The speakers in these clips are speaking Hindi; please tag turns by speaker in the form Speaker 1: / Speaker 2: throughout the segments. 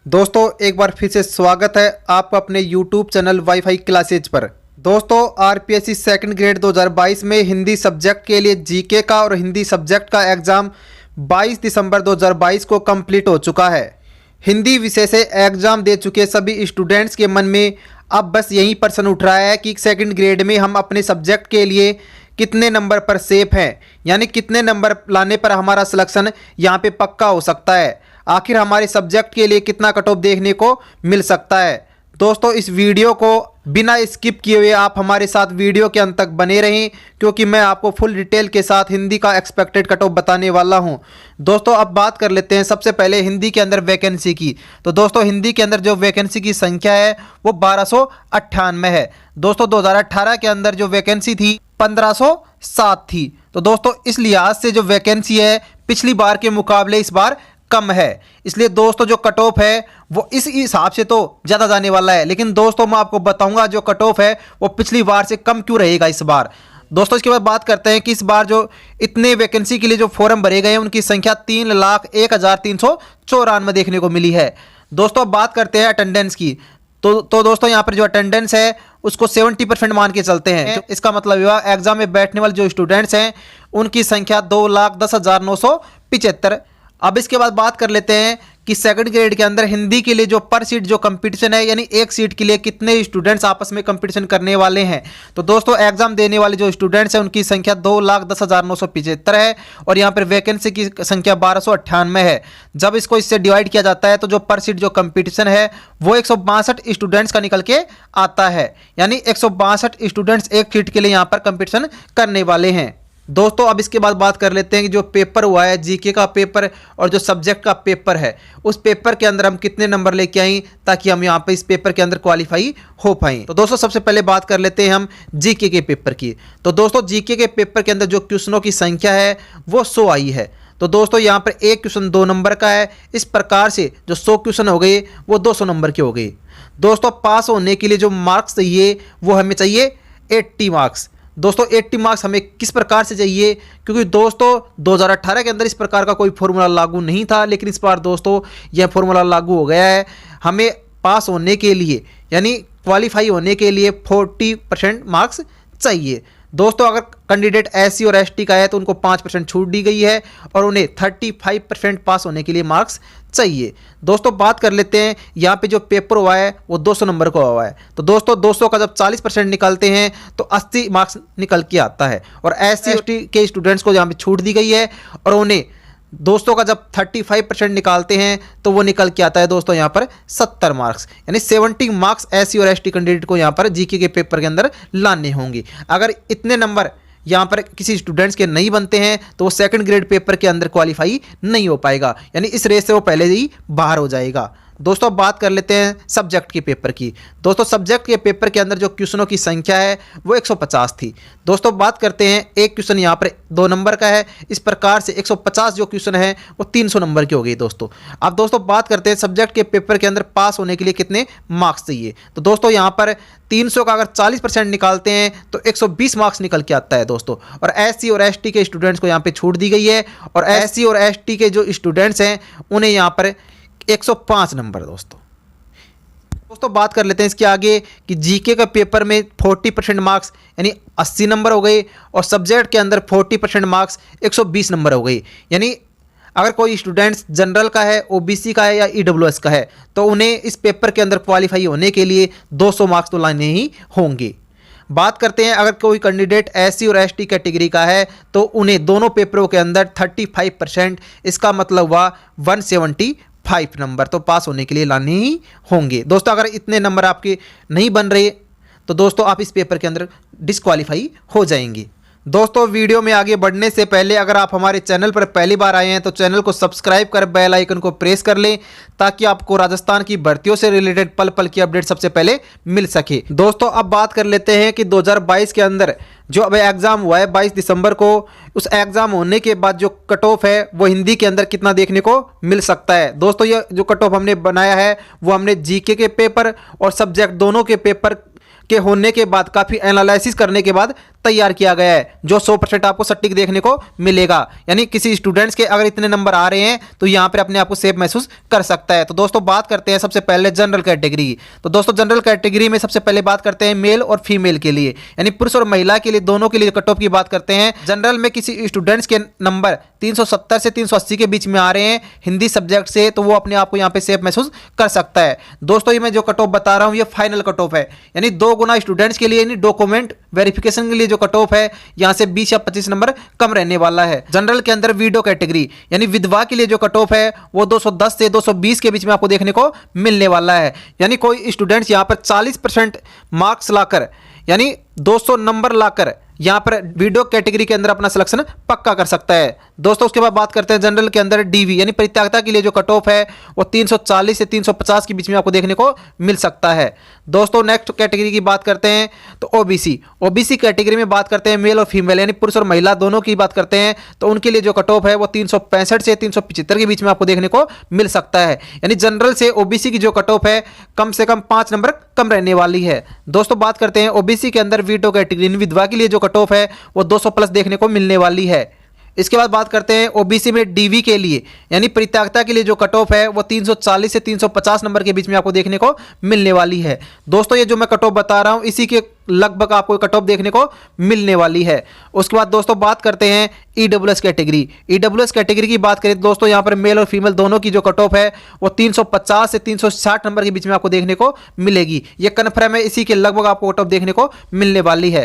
Speaker 1: दोस्तों एक बार फिर से स्वागत है आपका अपने YouTube चैनल वाईफाई क्लासेज पर। दोस्तों आरपीएससी सेकंड ग्रेड 2022 में हिंदी सब्जेक्ट के लिए जीके का और हिंदी सब्जेक्ट का एग्ज़ाम 22 दिसंबर 2022 को कंप्लीट हो चुका है। हिंदी विषय से एग्ज़ाम दे चुके सभी स्टूडेंट्स के मन में अब बस यही प्रश्न उठ रहा है कि सेकंड ग्रेड में हम अपने सब्जेक्ट के लिए कितने नंबर पर सेफ हैं, यानी कितने नंबर लाने पर हमारा सिलेक्शन यहाँ पे पक्का हो सकता है। आखिर हमारे सब्जेक्ट के लिए कितना कट ऑफ देखने को मिल सकता है। दोस्तों इस वीडियो को बिना स्किप किए हुए आप हमारे साथ वीडियो के अंत तक बने रहें, क्योंकि मैं आपको फुल डिटेल के साथ हिंदी का एक्सपेक्टेड कट ऑफ बताने वाला हूं। दोस्तों अब बात कर लेते हैं सबसे पहले हिंदी के अंदर वैकेंसी की। तो दोस्तों हिंदी के अंदर जो वैकेंसी की संख्या है वो 1298 है। दोस्तों 2018 के अंदर जो वैकेंसी थी 1507 थी। तो दोस्तों इस लिहाज से जो वैकेंसी है पिछली बार के मुकाबले इस बार कम है, इसलिए दोस्तों जो कट ऑफ है वो इस हिसाब से तो ज़्यादा जाने वाला है। लेकिन दोस्तों मैं आपको बताऊंगा जो कट ऑफ है वो पिछली बार से कम क्यों रहेगा इस बार। दोस्तों इसके बाद बात करते हैं कि इस बार जो इतने वैकेंसी के लिए जो फॉर्म भरे गए हैं उनकी संख्या 3,01,394 देखने को मिली है। दोस्तों अब बात करते हैं अटेंडेंस की। तो दोस्तों यहाँ पर जो अटेंडेंस है उसको 70% मान के चलते हैं। इसका मतलब हुआ एग्जाम में बैठने वाले जो स्टूडेंट्स हैं उनकी संख्या 2,10,975। अब इसके बाद बात कर लेते हैं कि सेकंड ग्रेड के अंदर हिंदी के लिए जो पर सीट जो कंपटीशन है, यानी एक सीट के लिए कितने स्टूडेंट्स आपस में कंपटीशन करने वाले हैं। तो दोस्तों एग्जाम देने वाले जो स्टूडेंट्स हैं उनकी संख्या 2,10,975 है और यहाँ पर वैकेंसी की संख्या 1298 है। जब इसको इससे डिवाइड किया जाता है तो जो पर सीट जो कंपटीशन है वो 162 स्टूडेंट्स का निकल के आता है, यानी 162 स्टूडेंट्स एक सीट के लिए यहाँ पर कंपटीशन करने वाले हैं। दोस्तों अब इसके बाद बात कर लेते हैं कि जो पेपर हुआ है जीके का पेपर और जो सब्जेक्ट का पेपर है उस पेपर के अंदर हम कितने नंबर लेके आए ताकि हम यहाँ पे इस पेपर के अंदर क्वालिफाई हो पाएँ। तो दोस्तों सबसे पहले बात कर लेते हैं हम जीके के पेपर की। तो दोस्तों जीके के पेपर के अंदर जो क्वेश्चनों की संख्या है वो 100 आई है। तो दोस्तों यहाँ पर एक क्वेश्चन 2 नंबर का है। इस प्रकार से जो 100 क्वेश्चन हो गए वो 200 नंबर के हो गए। दोस्तों पास होने के लिए जो मार्क्स चाहिए वो हमें चाहिए 80 मार्क्स। दोस्तों 80 मार्क्स हमें किस प्रकार से चाहिए, क्योंकि दोस्तों 2018 के अंदर इस प्रकार का कोई फॉर्मूला लागू नहीं था, लेकिन इस बार दोस्तों यह फॉर्मूला लागू हो गया है। हमें पास होने के लिए यानी क्वालिफाई होने के लिए 40% मार्क्स चाहिए। दोस्तों अगर कैंडिडेट एससी और एसटी का है तो उनको 5% छूट दी गई है और उन्हें 35% पास होने के लिए मार्क्स चाहिए। दोस्तों बात कर लेते हैं यहाँ पे जो पेपर हुआ है वो 200 नंबर का हुआ है। तो दोस्तों 200 का जब 40% निकालते हैं तो 80 मार्क्स निकल के आता है और एससी एसटी के स्टूडेंट्स को यहाँ पे छूट दी गई है और उन्हें दोस्तों का जब 35% निकालते हैं तो वो निकल के आता है दोस्तों यहाँ पर 70 मार्क्स, यानी 70 मार्क्स एससी और एसटी कैंडिडेट को यहाँ पर जीके के पेपर के अंदर लाने होंगे। अगर इतने नंबर यहाँ पर किसी स्टूडेंट्स के नहीं बनते हैं तो वो सेकंड ग्रेड पेपर के अंदर क्वालिफाई नहीं हो पाएगा, यानी इस रेस से वो पहले ही बाहर हो जाएगा। दोस्तों बात कर लेते हैं सब्जेक्ट के पेपर की। दोस्तों सब्जेक्ट के पेपर के अंदर जो क्वेश्चनों की संख्या है वो 150 थी। दोस्तों बात करते हैं एक क्वेश्चन यहाँ पर 2 नंबर का है। इस प्रकार से 150 जो क्वेश्चन है वो 300 नंबर के हो गए दोस्तों। अब दोस्तों बात करते हैं सब्जेक्ट के पेपर के अंदर पास होने के लिए कितने मार्क्स चाहिए। तो दोस्तों यहाँ पर 300 का अगर 40% निकालते हैं तो 120 मार्क्स निकल के आता है दोस्तों। और एससी और एसटी के स्टूडेंट्स को यहाँ पे छूट दी गई है और एससी और एसटी के जो स्टूडेंट्स हैं उन्हें यहाँ पर 105 नंबर। दोस्तों बात कर लेते हैं इसके आगे कि जीके का पेपर में 40% मार्क्स यानी 80 नंबर हो गए और सब्जेक्ट के अंदर 40% मार्क्स 120 नंबर हो गई। यानी अगर कोई स्टूडेंट्स जनरल का है, ओबीसी का है या ईडब्ल्यूएस का है तो उन्हें इस पेपर के अंदर क्वालिफाई होने के लिए 200 मार्क्स तो लाने ही होंगे। बात करते हैं अगर कोई कैंडिडेट एससी और एसटी कैटेगरी का है तो उन्हें दोनों पेपरों के अंदर 35%, इसका मतलब हुआ 175 नंबर तो पास होने के लिए लाने ही होंगे। दोस्तों अगर इतने नंबर आपके नहीं बन रहे तो दोस्तों आप इस पेपर के अंदर डिस्क्वालीफाई हो जाएंगे। दोस्तों वीडियो में आगे बढ़ने से पहले अगर आप हमारे चैनल पर पहली बार आए हैं तो चैनल को सब्सक्राइब कर बेल आइकन को प्रेस कर लें ताकि आपको राजस्थान की भर्तियों से रिलेटेड पल पल की अपडेट सबसे पहले मिल सके। दोस्तों अब बात कर लेते हैं कि 2022 के अंदर जो अब एग्ज़ाम हुआ है 22 दिसंबर को, उस एग्ज़ाम होने के बाद जो कट ऑफ है वो हिंदी के अंदर कितना देखने को मिल सकता है। दोस्तों ये जो कट ऑफ हमने बनाया है वो हमने जीके के पेपर और सब्जेक्ट दोनों के पेपर के होने के बाद काफ़ी एनालिसिस करने के बाद तैयार किया गया है जो 100% आपको सटीक देखने को मिलेगा। यानी किसी स्टूडेंट्स के अगर इतने नंबर आ रहे हैं तो यहाँ पर अपने आप को सेफ महसूस कर सकता है। तो दोस्तों बात करते हैं सबसे पहले जनरल कैटेगरी की। तो दोस्तों जनरल कैटेगरी में सबसे पहले बात करते हैं मेल और फीमेल के लिए, यानी पुरुष और महिला के लिए दोनों के लिए कट ऑफ की बात करते हैं। जनरल में किसी स्टूडेंट्स के नंबर 370 से 380 के बीच में आ रहे हैं हिंदी सब्जेक्ट से, तो वो अपने आप को यहाँ पे सेफ महसूस कर सकता है। दोस्तों ये मैं जो कट ऑफ बता रहा हूँ ये फाइनल कट ऑफ है, यानी 2 गुना स्टूडेंट्स के लिए, यानी डॉक्यूमेंट वेरिफिकेशन के लिए जो कट ऑफ है यहाँ से 20 या 25 नंबर कम रहने वाला है। जनरल के अंदर विडो कैटेगरी यानी विधवा के लिए जो कट ऑफ है वो 210 से 220 के बीच में आपको देखने को मिलने वाला है। यानी कोई स्टूडेंट्स यहाँ पर 40% मार्क्स लाकर यानी 200 नंबर लाकर यहाँ पर वीडियो कैटेगरी के अंदर अपना सिलेक्शन पक्का कर सकता है। दोस्तों उसके बाद बात करते हैं जनरल के अंदर डीवी यानी परित्यागता के लिए जो कट ऑफ है वो 340 से 350 के बीच में आपको देखने को मिल सकता है। दोस्तों नेक्स्ट कैटेगरी की बात करते हैं तो ओबीसी कैटेगरी में बात करते हैं मेल और फीमेल यानी पुरुष और महिला दोनों की बात करते हैं, तो उनके लिए जो कट ऑफ है वो 365 से 375 के बीच में आपको देखने को मिल सकता है। यानी जनरल से ओबीसी की जो कट ऑफ है कम से कम 5 नंबर कम रहने वाली है। दोस्तों बात करते हैं ओबीसी के अंदर वीडो कैटेगरी विधवा के लिए जो कट ऑफ है वो 200 प्लस देखने को मिलने वाली है। इसके बाद बात करते हैं ओबीसी में डीवी के लिए यानी परित्यागता के लिए जो कट ऑफ है वो 340 से 350 नंबर के बीच में आपको देखने को मिलने वाली है। दोस्तों ये जो मैं कट ऑफ बता रहा हूं इसी के लगभग आपको कट ऑफ देखने को मिलने वाली है। उसके बाद दोस्तों बात करते हैं ईडब्ल्यूएस कैटेगरी की बात करें दोस्तों यहाँ पर मेल और फीमेल दोनों की जो कट ऑफ है वो 350 से 360 नंबर के बीच में आपको देखने को मिलेगी। ये कन्फर्म है, इसी के लगभग आपको कट ऑफ देखने को मिलने वाली है।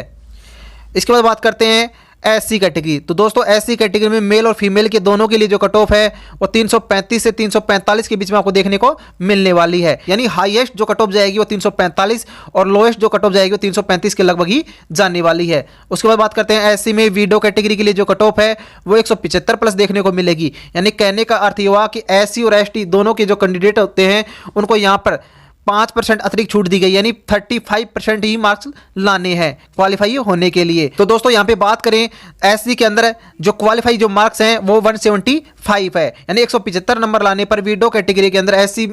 Speaker 1: इसके बाद बात करते हैं एससी कैटेगरी। तो दोस्तों एससी कैटेगरी में मेल और फीमेल के दोनों के लिए जो कट ऑफ है वो 335 से 345 के बीच में आपको देखने को मिलने वाली है। यानी हाईएस्ट जो कट ऑफ जाएगी वो 345 और लोएस्ट जो कट ऑफ जाएगी वो 335 के लगभग ही जाने वाली है। उसके बाद बात करते हैं एससी में वीडो कैटेगरी के लिए जो कट ऑफ है वो 175 प्लस देखने को मिलेगी। यानी कहने का अर्थ ये हुआ कि एससी और एसटी दोनों के जो कैंडिडेट होते हैं उनको यहाँ पर 5% अतिरिक्त छूट दी गई, यानी 35% ही मार्क्स लाने हैं क्वालिफाई होने के लिए। तो दोस्तों यहाँ पे बात करें एससी के अंदर जो क्वालिफाई जो मार्क्स हैं वो 175 है, यानी 175 नंबर लाने पर वीडियो कैटेगरी के अंदर एससी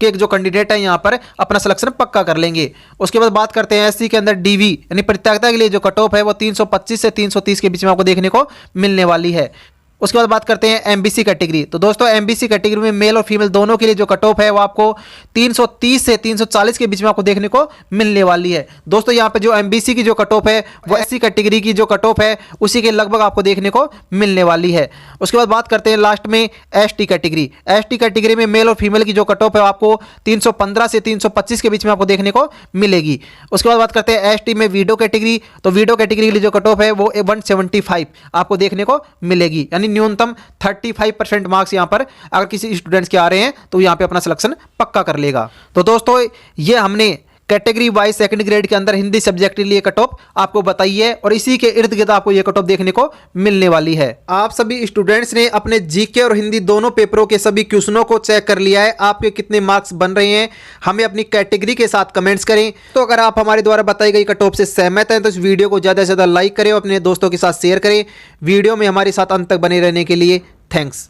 Speaker 1: के जो कैंडिडेट है यहाँ पर अपना सिलेक्शन पक्का कर लेंगे। उसके बाद बात करते हैं एससी के अंदर डीवी यानी परित्यागता के लिए जो कट ऑफ है वो 325 से 330 के बीच में आपको देखने को मिलने वाली है। उसके बाद बात करते हैं एमबीसी कैटेगरी। तो दोस्तों एमबीसी कैटेगरी में मेल और फीमेल दोनों के लिए जो कट ऑफ है वो आपको 330 से 340 के बीच में आपको देखने को मिलने वाली है। दोस्तों यहाँ पे जो एमबीसी की जो कट ऑफ है वो एससी कैटेगरी की जो कट ऑफ है उसी के लगभग आपको देखने को मिलने वाली है। उसके बाद बात करते हैं लास्ट में एसटी कैटेगरी में मेल और फीमेल की जो कट ऑफ है आपको 315 से 325 के बीच में आपको देखने को मिलेगी। उसके बाद बात करते हैं एसटी में वीडो कैटेगरी। तो वीडो कैटेगरी के लिए जो कट ऑफ है वो 175 आपको देखने को मिलेगी, यानी न्यूनतम 35% मार्क्स यहां पर अगर किसी स्टूडेंट्स के आ रहे हैं तो यहां पे अपना सिलेक्शन पक्का कर लेगा। तो दोस्तों ये हमने कैटेगरी वाइज सेकंड ग्रेड के अंदर हिंदी सब्जेक्ट के लिए कट ऑफ आपको बताई है और इसी के इर्द गिर्द आपको ये कट ऑफ देखने को मिलने वाली है। आप सभी स्टूडेंट्स ने अपने जीके और हिंदी दोनों पेपरों के सभी क्वेश्चनों को चेक कर लिया है, आपके कितने मार्क्स बन रहे हैं हमें अपनी कैटेगरी के साथ कमेंट्स करें। तो अगर आप हमारे द्वारा बताई गई कट ऑफ से सहमत हैं तो इस वीडियो को ज़्यादा से ज़्यादा लाइक करें और अपने दोस्तों के साथ शेयर करें। वीडियो में हमारे साथ अंत तक बने रहने के लिए थैंक्स।